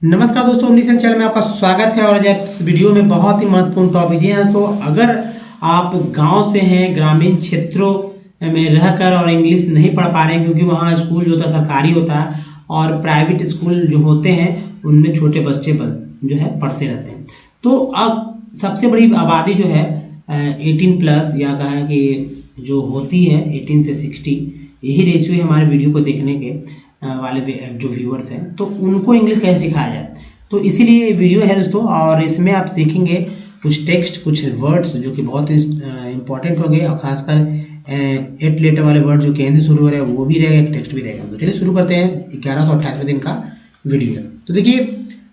नमस्कार दोस्तों, ओमनीसेंस चैनल में आपका स्वागत है। और आज इस वीडियो में बहुत ही महत्वपूर्ण टॉपिक है। तो अगर आप गांव से हैं, ग्रामीण क्षेत्रों में रहकर और इंग्लिश नहीं पढ़ पा रहे हैं क्योंकि वहाँ स्कूल जो होता है सरकारी होता है और प्राइवेट स्कूल जो होते हैं उनमें छोटे बच्चे जो है पढ़ते रहते हैं। तो अब सबसे बड़ी आबादी जो है 18+ या कहा कि जो होती है 18 से 60, यही रेशियो है हमारे वीडियो को देखने के वाले जो व्यूअर्स हैं। तो उनको इंग्लिश कैसे सिखाया जाए, तो इसीलिए ये वीडियो है दोस्तों। और इसमें आप सीखेंगे कुछ टेक्स्ट, कुछ वर्ड्स जो कि बहुत इंपॉर्टेंट होंगे और खासकर 8 लेटर वाले वर्ड जो के से शुरू हो रहे हैं वो भी रहेगा, एक टेक्स्ट भी रहेगा। तो चलिए शुरू करते हैं 1128वें दिन का वीडियो। तो देखिए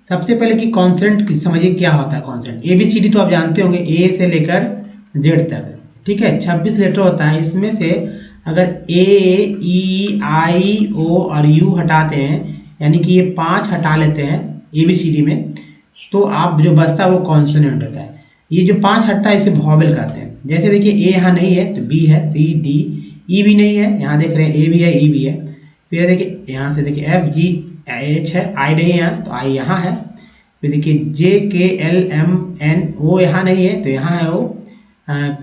सबसे पहले कि कॉन्सोनेंट समझिए क्या होता है। कॉन्सोनेंट ABCD तो आप जानते होंगे, A से लेकर Z तक, ठीक है। 26 लेटर होता है। इसमें से अगर A, E, I, O और U हटाते हैं, यानी कि ये 5 हटा लेते हैं ABCD में, तो आप जो बचता है वो कॉन्सोनेंट होता है। ये जो 5 हटता है इसे वॉवेल कहते हैं। जैसे देखिए A यहाँ नहीं है तो B है, C, D, E भी नहीं है, यहाँ देख रहे हैं A भी है, E भी है। फिर देखिए यहाँ से देखिए F, G, H है, I नहीं है यहाँ तो I यहाँ है। फिर देखिए J, K, L, M, N, O यहाँ नहीं है तो यहाँ है O,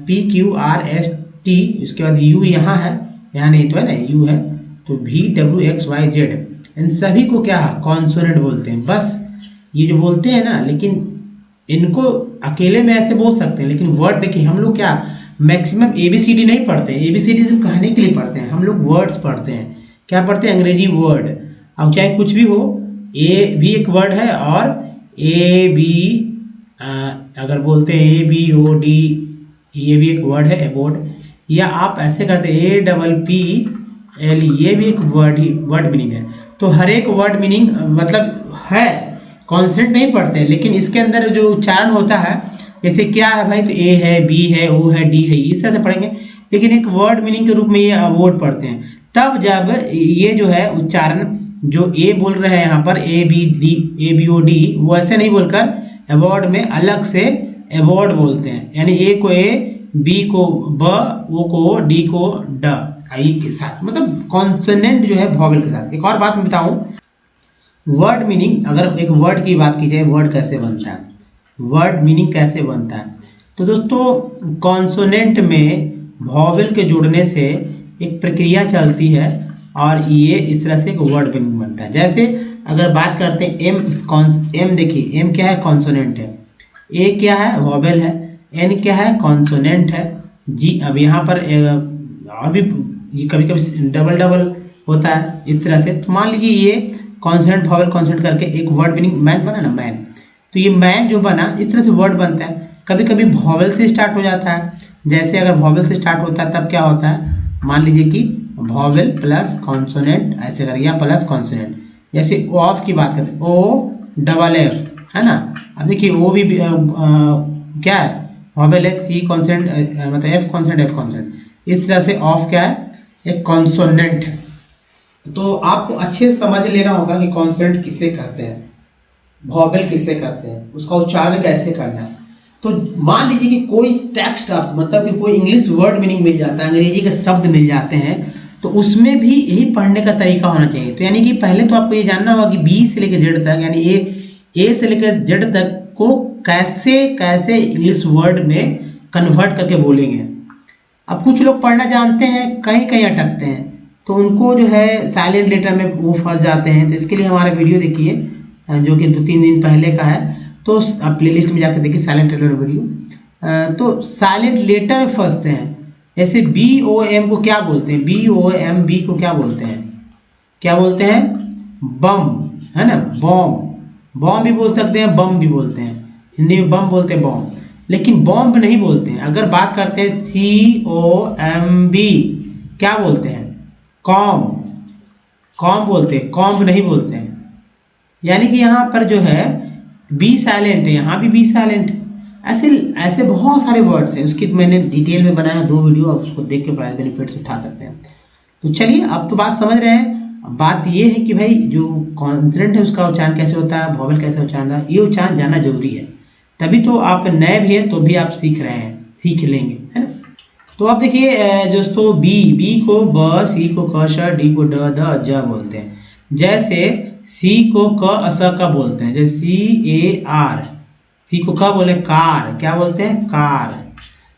P, Q, R, S, T, इसके बाद U यहाँ है, यहाँ नहीं तो है ना, U है तो V, W, X, Y, Z, इन सभी को क्या कॉन्सोनेंट बोलते हैं। बस ये जो बोलते हैं ना, लेकिन इनको अकेले में ऐसे बोल सकते हैं, लेकिन वर्ड देखिए हम लोग क्या मैक्सिमम ABCD नहीं पढ़ते हैं। ABCD सिर्फ कहने के लिए पढ़ते हैं, हम लोग वर्ड्स पढ़ते हैं। क्या पढ़ते हैं? अंग्रेजी वर्ड। अब चाहे कुछ भी हो, A भी एक वर्ड है और A B अगर बोलते हैं ABOD, ये भी एक वर्ड है, एबोर्ड। या आप ऐसे करते हैं APPL, ये भी एक वर्ड मीनिंग है। तो हर एक वर्ड मीनिंग मतलब है। कॉन्सेप्ट नहीं पढ़ते लेकिन इसके अंदर जो उच्चारण होता है, जैसे क्या है भाई, तो A है, B है, O है, D है, इस तरह से पढ़ेंगे। लेकिन एक वर्ड मीनिंग के रूप में ये वर्ड पढ़ते हैं। तब जब ये जो है उच्चारण जो A बोल रहे हैं यहाँ पर ABOD, वो ऐसे नहीं बोलकर एबॉर्ड में अलग से एबॉर्ड बोलते हैं। यानी A को A, B को B, O को O, D को D, I के साथ, मतलब कॉन्सोनेंट जो है वॉवेल के साथ। एक और बात मैं बताऊं, वर्ड मीनिंग, अगर एक वर्ड की बात की जाए, वर्ड कैसे बनता है, वर्ड मीनिंग कैसे बनता है, तो दोस्तों कॉन्सोनेंट में वॉवेल के जुड़ने से एक प्रक्रिया चलती है और ये इस तरह से एक वर्ड मीनिंग बनता है। जैसे अगर बात करते हैं M, देखिए M क्या है? कॉन्सोनेंट है। A क्या है? वॉवेल है। N क्या है? कॉन्सोनेंट है। G, अब यहाँ पर और भी कभी कभी डबल होता है इस तरह से। तो मान लीजिए ये कॉन्सोनेंट वॉवेल कॉन्सोनेंट करके एक वर्ड मीनिंग मैन बना ना, मैन। तो ये मैन जो बना इस तरह से वर्ड बनता है। कभी कभी वॉवेल से स्टार्ट हो जाता है। जैसे अगर वॉवेल से स्टार्ट होता है तब क्या होता है, मान लीजिए कि वॉवेल प्लस कॉन्सोनेंट, ऐसे करिए, या प्लस कॉन्सोनेंट। जैसे ऑफ की बात करते हैं, OFF, है ना। अब देखिए O भी क्या है? वॉवेल है। C कॉन्सोनेंट, मतलब F कॉन्सोनेंट, F कॉन्सोनेंट। इस तरह से ऑफ क्या है? एक कॉन्सोनेंट है। तो आपको अच्छे से समझ लेना होगा कि कॉन्सोनेंट किसे कहते हैं, वॉवेल किसे कहते हैं, उसका उच्चारण कैसे करना है। तो मान लीजिए कि कोई टेक्स्ट आप मतलब कि कोई इंग्लिश वर्ड मीनिंग मिल जाता है, अंग्रेजी के शब्द मिल जाते हैं, तो उसमें भी यही पढ़ने का तरीका होना चाहिए। तो यानी कि पहले तो आपको ये जानना होगा कि B से लेकर Z तक, यानी A से लेकर Z तक को कैसे इंग्लिश वर्ड में कन्वर्ट करके बोलेंगे। अब कुछ लोग पढ़ना जानते हैं, कहीं कहीं अटकते हैं, तो उनको जो है साइलेंट लेटर में वो फंस जाते हैं। तो इसके लिए हमारा वीडियो देखिए जो कि 2-3 दिन पहले का है। तो आप प्लेलिस्ट में जाकर देखिए साइलेंट लेटर वीडियो। तो साइलेंट लेटर में फंसते हैं। जैसे BOM को क्या बोलते हैं? BOMB को क्या बोलते हैं? क्या बोलते हैं? बम, है ना, बॉम्ब भी बोल सकते हैं, बम भी बोलते हैं। हिंदी में बम बोलते हैं, बॉम्ब, लेकिन बॉम्ब नहीं बोलते हैं। अगर बात करते हैं COMB, क्या बोलते हैं? कॉम बोलते हैं, कॉम्ब नहीं बोलते हैं। यानी कि यहाँ पर जो है B साइलेंट है, यहाँ भी B साइलेंट है। ऐसे बहुत सारे वर्ड्स हैं, उसकी मैंने डिटेल में बनाया 2 वीडियो, आप उसको देख के प्राइस बेनिफिट्स उठा सकते हैं। तो चलिए अब तो बात समझ रहे हैं। बात ये है कि भाई जो कॉन्सोनेंट है उसका उच्चारण कैसे होता है, वॉवेल कैसे उच्चारण होता है, ये उच्चारण जानना जरूरी है। तभी तो आप नए भी हैं तो भी आप सीख रहे हैं, सीख लेंगे, है ना। तो अब देखिए दोस्तों, B को ब, C को क, श, D को ड, द, ज बोलते हैं। जैसे सी को क अस का बोलते हैं, जैसे CAR, सी को क बोले कार, क्या बोलते हैं कार।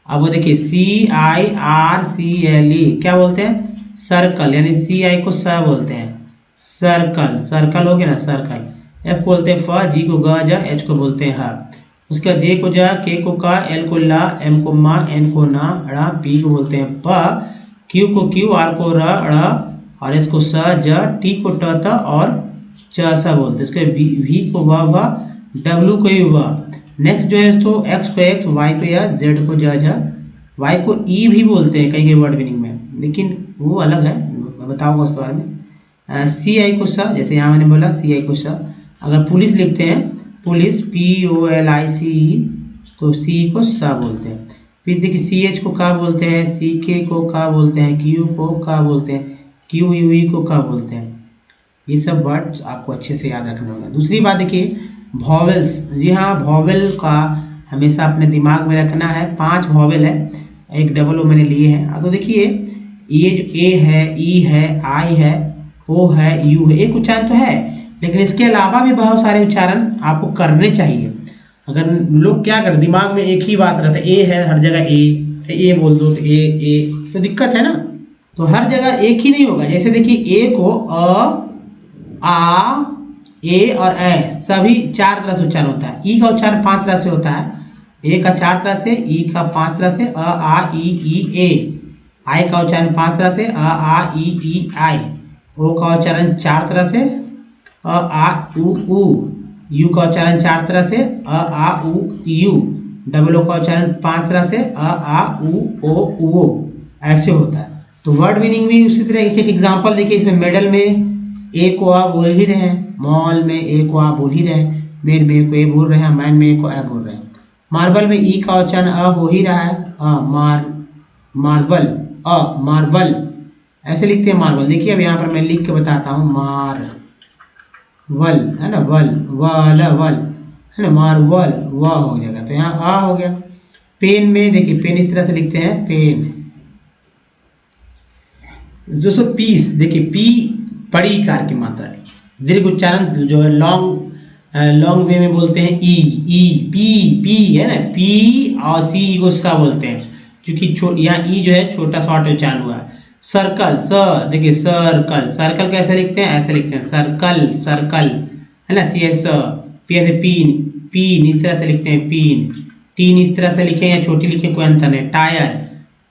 अब वो देखिए CIRCLE क्या बोलते हैं सर्कल, यानी CI को स बोलते हैं सर्कल, सर्कल हो गया ना सर्कल। F बोलते हैं फ, G को ग ज, H को बोलते हैं ह। उसके बाद J को ज, K को क, L को ला, M को मा, N को ना, ड़, P को बोलते हैं प, Q को क्यू, R को र, और S को स, ज, T को ट, त और च सा बोलते हैं। इसके V को व, W को व। नेक्स्ट जो है तो X को X, Y को या, Z को ज, Y को E भी बोलते हैं कई कई वर्ड मीनिंग में, लेकिन वो अलग है, मैं बताऊंगा उसके बारे में। CI को स, जैसे यहाँ मैंने बोला CI को स। अगर पुलिस लिखते हैं पुलिस POLICE तो C को स बोलते हैं। फिर देखिए CH को का बोलते हैं, CK को का बोलते हैं, Q को का बोलते हैं, QUE को का बोलते हैं। ये सब वर्ड्स आपको अच्छे से याद रखना होगा। दूसरी बात देखिए वॉवेल्स, जी हाँ वॉवेल का हमेशा अपने दिमाग में रखना है। 5 वॉवेल है, एक डबल ओ मैंने लिए हैं। तो देखिए ये जो ए है, ई है, आई है, ओ है, यू है, एक उच्चारण तो है, लेकिन इसके अलावा भी बहुत सारे उच्चारण आपको करने चाहिए। अगर लोग क्या कर दिमाग में एक ही बात रहता है, ए है हर जगह ए बोल दो तो ए तो दिक्कत है ना। तो हर जगह एक ही नहीं होगा। जैसे देखिए ए को आ, ए और ए सभी 4 तरह से उच्चारण होता है। ई का उच्चारण 5 तरह से होता है, ए का 4 तरह से, ई का 5 तरह से, आ ई ए। आई का उच्चारण 5 तरह से, आ ई आई। ओ का उच्चारण 4 तरह से, आ उ। यू का उच्चारण 4 तरह से, आ उ यू। डबल ओ का उच्चारण 5 तरह से, आ उ ओ। ऐसे होता है। तो वर्ड मीनिंग भी उसी तरह एक एग्जाम्पल देखिए। इसमें मेडल में ए को आ बोल ही रहे हैं, मॉल में ए को आ बोल ही रहे हैं, मेड में ए को ए बोल रहे हैं, मैन में ए को ए बोल रहे हैं। मार्बल में ई का उच्चारण अ हो ही रहा है, मार्बल, मार्बल ऐसे लिखते हैं मार्बल। देखिए अब यहाँ पर मैं लिख के बताता हूँ, मार्वल है ना, वल वल है ना, मार्वल व हो जाएगा, तो यहाँ आ हो गया। पेन में देखिए पेन इस तरह से लिखते हैं पेन। दोस्तों पीस देखिए, पी बड़ी कार की मात्रा, दीर्घ उच्चारण जो है लॉन्ग वे में बोलते हैं ई पी है ना, पी और सी को सा बोलते हैं, क्योंकि यहाँ ई जो है छोटा शॉर्ट उच्चारण हुआ है। सर्कल स, देखिए सर्कल, सर्कल कैसे लिखते हैं, ऐसे लिखते हैं सर्कल, सर्कल है ना। सी एस, पी ऐसे पीन इस तरह से लिखते हैं पीन। टीन इस तरह से लिखें या छोटी लिखें कोई अंतर नहीं। टायर,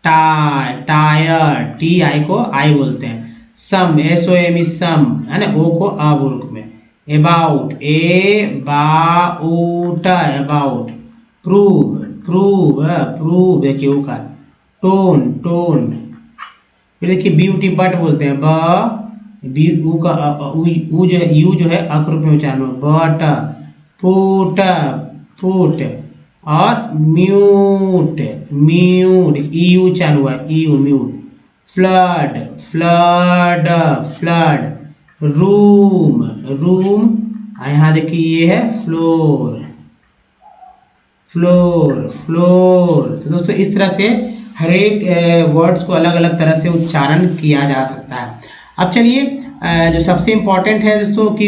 टायर, टी आई को आई बोलते हैं। सम, SOM सम है ना, ओ को आ बोल में। About, about. प्रूव देखिए ओ का। टोन। फिर देखिए ब्यूटी बट बोलते हैं, ऊ का ऊ जो है, यू जो है अक रूप में उच्चारण बट। फुट और म्यूट, ईयू उच्चारण हुआ, ईयू म्यूट। फ्लड, रूम, यहाँ देखिए ये है फ्लोर। तो दोस्तों इस तरह से हर एक वर्ड्स को अलग अलग तरह से उच्चारण किया जा सकता है। अब चलिए जो सबसे इम्पोर्टेंट है दोस्तों कि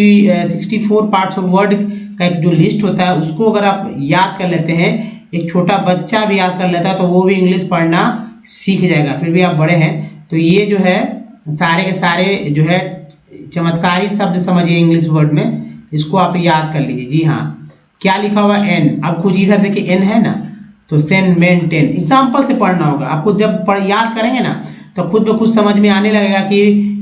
64 पार्ट्स ऑफ वर्ड का एक जो लिस्ट होता है उसको अगर आप याद कर लेते हैं, एक छोटा बच्चा भी याद कर लेता है तो वो भी इंग्लिश पढ़ना सीख जाएगा। फिर भी आप बड़े हैं तो ये जो है सारे के सारे जो है चमत्कारी शब्द समझिए इंग्लिश वर्ड में, इसको आप याद कर लीजिए। जी हाँ, क्या लिखा हुआ एन, अब खुद इधर देखिए एन है ना, तो सेन मेन टेन एग्जाम्पल से पढ़ना होगा आपको। जब याद करेंगे ना तो खुद ब खुद समझ में आने लगेगा कि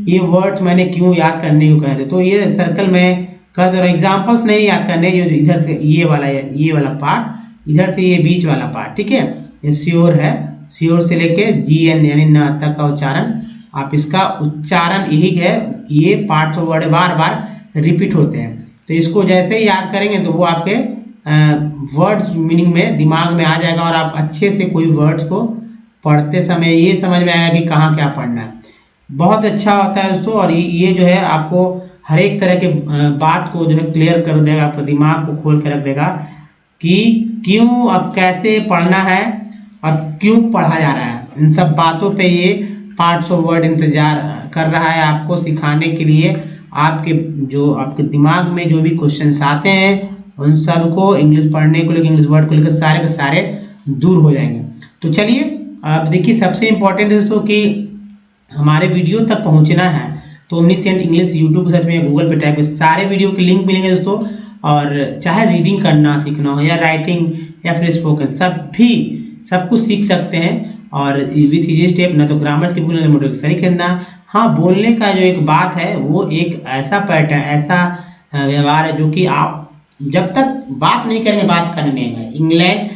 ये वर्ड्स मैंने क्यों याद करने को कहे थे। तो ये सर्कल में कर दे रहा हूँ, एग्जाम्पल्स नहीं याद करने, जो इधर से ये वाला पार्ट, इधर से ये बीच वाला पार्ट, ठीक है। ये श्योर है, श्योर से लेके GN यानी न तक का उच्चारण, आप इसका उच्चारण यही है, ये parts of word bar bar repeat होते हैं। तो इसको जैसे ही याद करेंगे तो वो आपके वर्ड्स मीनिंग में दिमाग में आ जाएगा और आप अच्छे से कोई वर्ड्स को पढ़ते समय ये समझ में आएगा कि कहाँ क्या पढ़ना है। बहुत अच्छा होता है दोस्तों, और ये जो है आपको हर एक तरह के बात को जो है क्लियर कर देगा, आपको दिमाग को खोल के रख देगा कि क्यों और कैसे पढ़ना है और क्यों पढ़ा जा रहा है। इन सब बातों पे ये पार्ट्स ऑफ वर्ड इंतजार कर रहा है आपको सिखाने के लिए आपके जो आपके दिमाग में जो भी क्वेश्चंस आते हैं उन सबको इंग्लिश पढ़ने को लेकर, इंग्लिश वर्ड को लेकर सारे के सारे दूर हो जाएंगे। तो चलिए अब देखिए, सबसे इम्पोर्टेंट दोस्तों कि हमारे वीडियो तक पहुंचना है तो ओमनीसेंट इंग्लिश यूट्यूब सर्च में या गूगल पे टाइप में सारे वीडियो के लिंक मिलेंगे दोस्तों। और चाहे रीडिंग करना सीखना हो या राइटिंग या फिर स्पोकन, सब कुछ सीख सकते हैं। और विथ इजी स्टेप, ना तो ग्रामर की बुक ना मोटर सही करना। हाँ, बोलने का जो एक बात है वो एक ऐसा पैटर्न, ऐसा व्यवहार है जो कि आप जब तक बात नहीं करेंगे बात करने नहीं आएगा। इंग्लैंड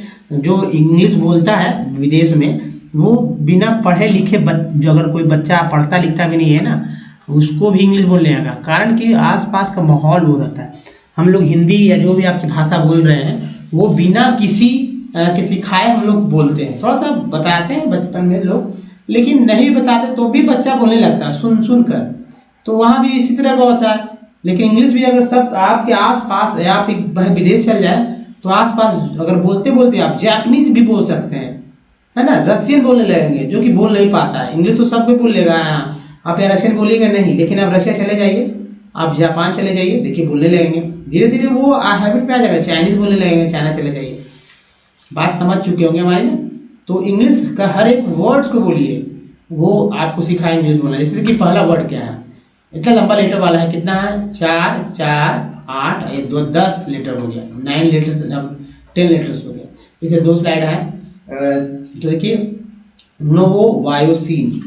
जो इंग्लिश बोलता है विदेश में, वो बिना पढ़े लिखे जो अगर कोई बच्चा पढ़ता लिखता भी नहीं है ना, उसको भी इंग्लिश बोलने आएगा। कारण कि आसपास का माहौल वो रहता है। हम लोग हिंदी या जो भी आपकी भाषा बोल रहे हैं वो बिना किसी के सिखाए हम लोग बोलते हैं। थोड़ा सा बताते हैं बचपन में लोग, लेकिन नहीं बताते तो भी बच्चा बोलने लगता है सुन सुन कर। तो वहाँ भी इसी तरह का होता है। लेकिन इंग्लिश भी अगर सब आपके आसपास या आप विदेश चल जाए तो आसपास अगर बोलते बोलते आप जापानीज भी बोल सकते हैं, है ना। रशियन बोलने लगेंगे जो कि बोल नहीं पाता है। इंग्लिश तो सब कोई बोल लेगा, आप या रशियन बोलिएगा नहीं, लेकिन आप रशिया चले जाइए, आप जापान चले जाइए, देखिए बोलने लगेंगे। धीरे धीरे वो हैबिट पे आ जाएगा, चाइनीज बोलने लगेंगे, चाइना चले जाइए। बात समझ चुके होंगे हमारी ना। तो इंग्लिश का हर एक वर्ड्स को बोलिए, वो आपको सिखाए इंग्लिश बोलना। जैसे कि पहला वर्ड क्या है, इतना लंबा लेटर वाला है, कितना है 4 4 8 2 10 लेटर हो गया, 9 लेटर्स, अब 10 लेटर्स हो गया। इसे 2 स्लाइड है। तो देखिए नोवो वायोसिन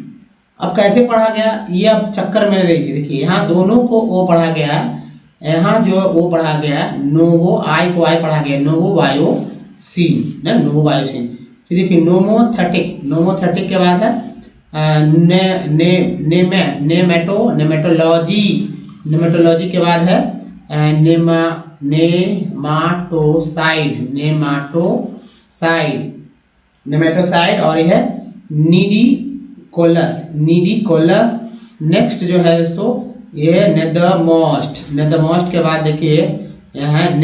अब कैसे पढ़ा गया, ये अब चक्कर में रहेगी। देखिए यहाँ दोनों को ओ पढ़ा गया, यहाँ जो ओ पढ़ा गया, नोवो आई को आई पढ़ा गया, नोवो वायोसिन ना, नोवो वायोसिन। फिर देखिए नोमोथेटिक के बाद है नेमेटोलॉजी के बाद है नेमाटोसाइड और यह है निडिकोलस। नेक्स्ट जो है तो ये है नेदरमोस्ट के बाद देखिए यहाँ है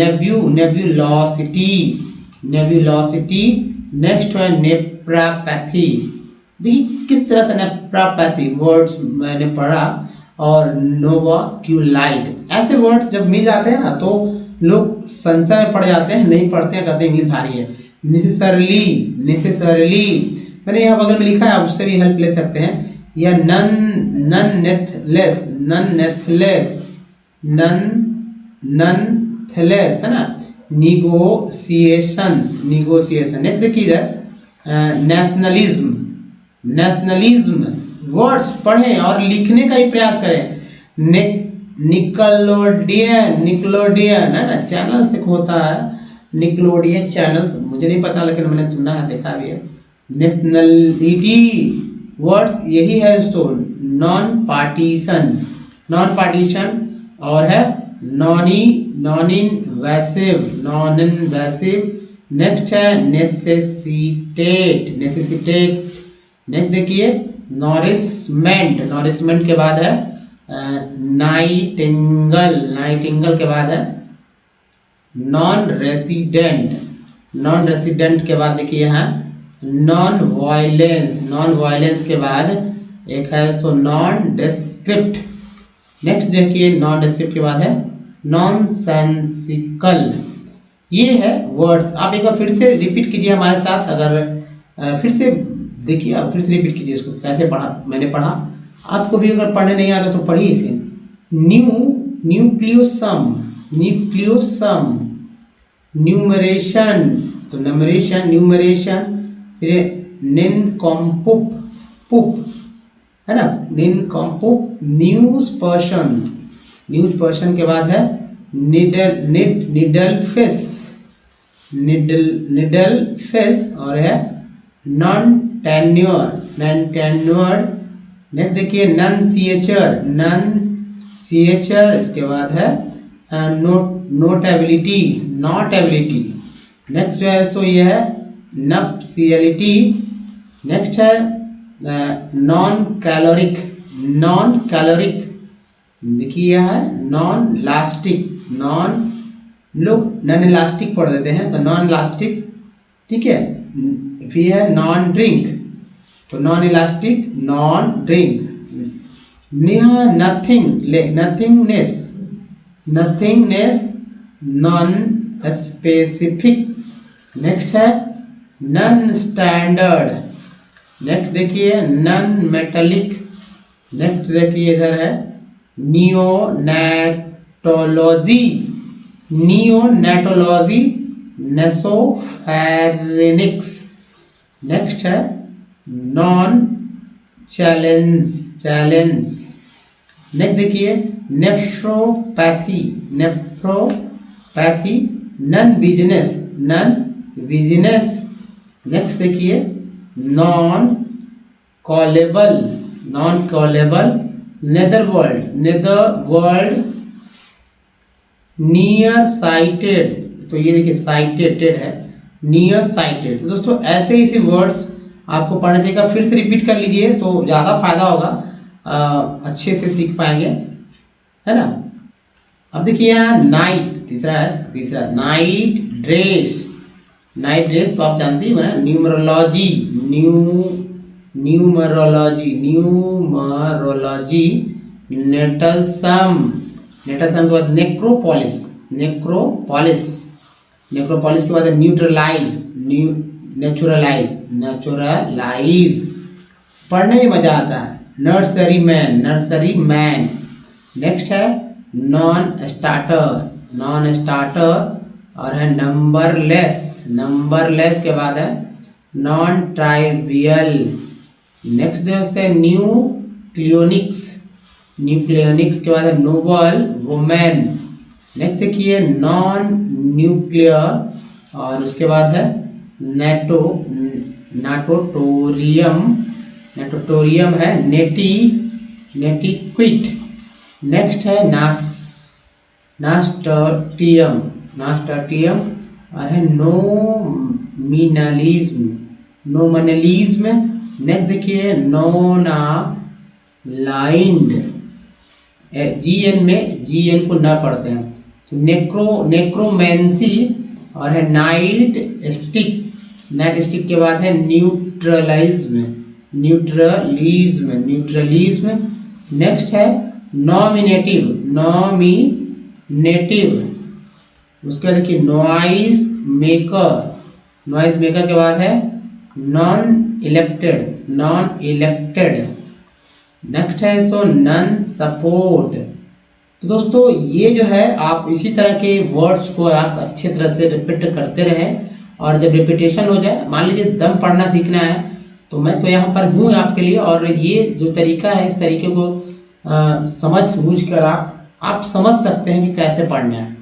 नेब्यूलोसिटी। नेक्स्ट है नेप्रापैथी। देखिए किस तरह से नेप्रापैथी वर्ड्स मैंने पढ़ा, और नोवाक्यूलाइड। ऐसे वर्ड्स जब मिल जाते हैं ना तो लोग संशय में पड़ जाते हैं, नहीं पढ़ते हैं, कहते हैं इंग्लिश भारी है। नेसेसरली मैंने यहाँ बगल में लिखा है, आप उससे भी हेल्प ले सकते हैं। या ननथलेस है ना, निगोशिएशन। नेक्स्ट देखिए इधर नेशनलिज्म वर्ड्स पढ़ें और लिखने का ही प्रयास करें। निकलोडियन है ना, चैनल से होता है निकलोडियन चैनल्स, मुझे नहीं पता लेकिन मैंने सुना है, देखा भी है। नेशनलिटी वर्ड्स यही है दोस्तों, नॉन पार्टीशन और है नॉन इनवेसिव। नेक्स्ट है नेसेसिटेट। नेक्स्ट देखिए नॉरिशमेंट के बाद है नाइटिंगल के बाद है नॉन रेसिडेंट के बाद देखिए यहाँ नॉन वायलेंस के बाद एक है तो नॉन डिस्क्रिप्ट। नेक्स्ट देखिए नॉन डिस्क्रिप्ट के बाद है नॉनसेंसिकल। ये है वर्ड्स। आप एक बार फिर से रिपीट कीजिए हमारे साथ, अगर फिर से देखिए, आप फिर से रिपीट कीजिए इसको, कैसे पढ़ा मैंने पढ़ा। आपको भी अगर पढ़ने नहीं आता तो पढ़िए इसे। न्यूक्लियोसम, न्यूमरेशन तो न्यूमरेशन। फिर निनकॉम्पुप है ना, निनकॉम्पुप। न्यूज पर्सन के बाद है निडल फेस और है नॉन टेन्योर्ड। नेक्स्ट देखिए नन सीएचर। इसके बाद है नोटेबिलिटी। नेक्स्ट जो है तो ये है नप्सियलिटी। नेक्स्ट है नॉन कैलोरिक। देखिए यह है नॉन इलास्टिक पढ़ देते हैं तो नॉन इलास्टिक, ठीक है। फिर है नॉन ड्रिंक, तो non elastic non drink. Neha nothingness, nothingness, non specific. Next है नन स्टैंडर्ड। नेक्स्ट देखिए नन मेटेलिक। नेक्स्ट देखिए इधर है नियोनेटोलॉजी, नियोनेटोलॉजी, नेसोफेरेनिक्स। नेक्स्ट है नॉन चैलेंज। नेक्स्ट देखिए nephropathy, nephropathy, non business. Next देखिए non callable, netherworld, near sighted. तो ये देखिए साइटेड है, नियर साइटेड। तो दोस्तों ऐसे ही इसी वर्ड्स आपको पढ़ना चाहिए। फिर से रिपीट कर लीजिए तो ज़्यादा फायदा होगा, अच्छे से सीख पाएंगे, है ना। अब देखिए यहाँ नाइट, तीसरा नाइट ड्रेस। तो आप जानते ही हो ना, न्यूमरोलॉजी, नेटलसम के बाद नेक्रोपोलिस के बाद नेचुरलाइज। पढ़ने में मजा आता है। Nursery man. नेक्स्ट है नॉन स्टार्टर और है नंबरलेस के बाद है नॉन ट्राइवियल। नेक्स्ट दोस्त है न्यूक्लियोनिक्स के बाद है नोबल वुमेन। नेक्स्ट देखिए नॉन न्यूक्लियर और उसके बाद है नाटोटोरियम है नेटिक्विट। नेक्स्ट है नास्टर्टियम और है नोमिनलिज्म। नेक्स्ट देखिए नोनालाइंड, जीएन को ना पढ़ते हैं तो नेक्रोमेंसी और है नाइट स्टिक के बाद है न्यूट्रलिज्म। नेक्स्ट है नॉमिनेटिव। उसके बाद देखिए नॉइज मेकर के बाद है नॉन इलेक्टेड। नेक्स्ट है तो नन सपोर्ट। तो दोस्तों ये जो है आप इसी तरह के वर्ड्स को आप अच्छे तरह से रिपीट करते रहें, और जब रिपीटेशन हो जाए, मान लीजिए दम पढ़ना सीखना है तो मैं तो यहाँ पर हूँ आपके लिए, और ये जो तरीका है इस तरीके को समझ बूझ कर आप समझ सकते हैं कि कैसे पढ़ना है।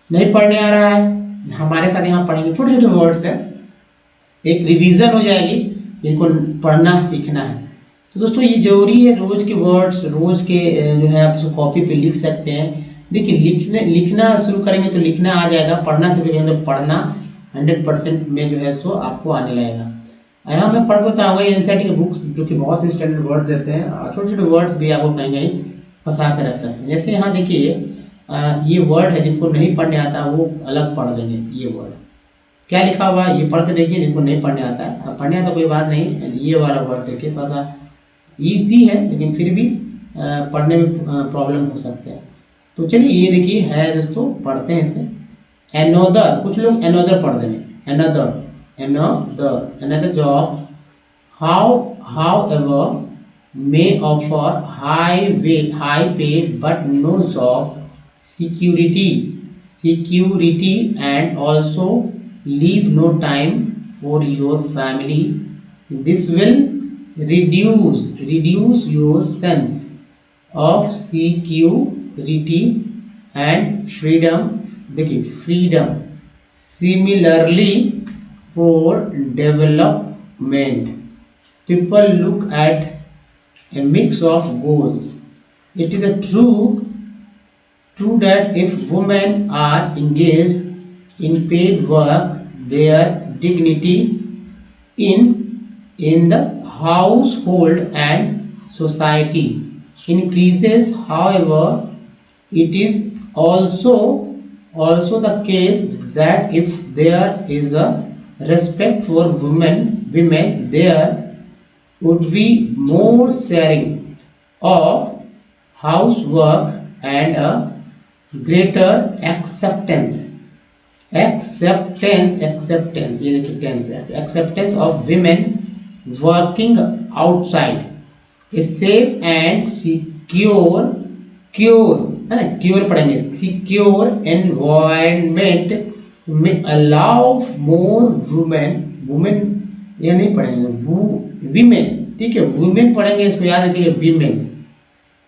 नहीं पढ़ने आ रहा है, हमारे साथ यहाँ पढ़ेंगे, छोटे छोटे वर्ड्स हैं, एक रिवीजन हो जाएगी, इनको पढ़ना सीखना है। तो दोस्तों ये जरूरी है, रोज के वर्ड्स रोज के जो है आप इसको कॉपी पे लिख सकते हैं। देखिए लिखना शुरू करेंगे तो लिखना आ जाएगा, पढ़ना शुरू करेंगे तो पढ़ना 100% में जो है सो आपको आने लगेगा। यहाँ मैं पढ़ के बताऊँगा एनसीईआरटी की बुक्स जो कि बहुत ही स्टैंडर्ड वर्ड्स देते हैं, छोटे छोटे वर्ड्स भी आपको कहीं कहीं फंसा के रख सकते हैं। जैसे यहाँ देखिए ये वर्ड है, जिनको नहीं पढ़ने आता वो अलग पढ़ लेंगे। ये वर्ड क्या लिखा हुआ है ये पढ़ के देखिए, जिनको नहीं पढ़ने आता है, पढ़ने आता कोई बात नहीं, ये वाला वर्ड देखिए थोड़ा सा ईजी है लेकिन फिर भी पढ़ने में प्रॉब्लम हो सकते हैं। तो चलिए ये देखिए है दोस्तों, पढ़ते हैं इसे। एनोदर, कुछ लोग एनोदर पढ़ देंगे, another job, however may offer high pay but no job security and also leave no time for your family. This will reduce your sense of security and freedom. देखिए freedom. Similarly, for development, people look at a mix of goals. It is true that if women are engaged in paid work, their dignity in the household and society increases. However, it is also the case that if there is a respect for women, there would be more sharing of housework and a greater acceptance ये देखिए tense, acceptance of women working outside a safe and secure है ना, cure पढ़ेंगे, secure environment में allow more women ये नहीं पढ़ेंगे, women, ठीक है, वुमेन पढ़ेंगे, इसको याद रखिए,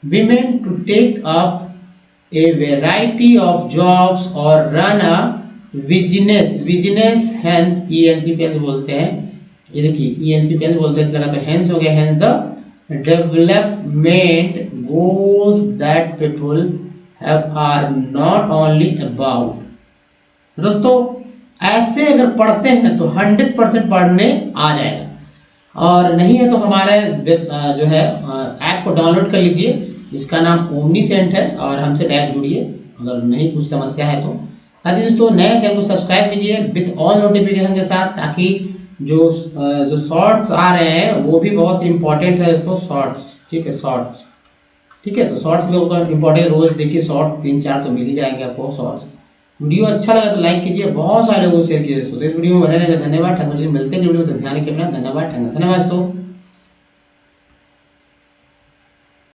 women to take up a variety of jobs और run a business hence ENC बोलते हैं, ये देखिए ENC बोलते हैं, लगा तो हेंस हो गया, hence the development goals that people have are not only about. दोस्तों ऐसे अगर पढ़ते हैं तो 100% पढ़ने आ जाएगा, और नहीं है तो हमारे जो है ऐप को डाउनलोड कर लीजिए, जिसका नाम ओमनीसेंट है, और हमसे डायरेक्ट जुड़िए अगर नहीं कुछ समस्या है तो। साथ ही दोस्तों नए चैनल को सब्सक्राइब कीजिए विथ ऑल नोटिफिकेशन के साथ, ताकि जो शॉर्ट्स आ रहे हैं वो भी बहुत इंपॉर्टेंट है दोस्तों, शॉर्ट्स, ठीक है, शॉर्ट्स, ठीक है, तो शॉर्ट्स भी बहुत इंपॉर्टेंट, रोज देखिए शॉर्ट 3-4 तो मिल ही जाएंगे आपको शॉर्ट्स। वीडियो अच्छा लगा तो लाइक कीजिए, बहुत सारे लोगों को शेयर कीजिए दोस्तों। तो इस वीडियो में बने रहने धन्यवाद, मिलते हैं वीडियो में, तो ध्यान रखिए अपना, धन्यवाद दोस्तों।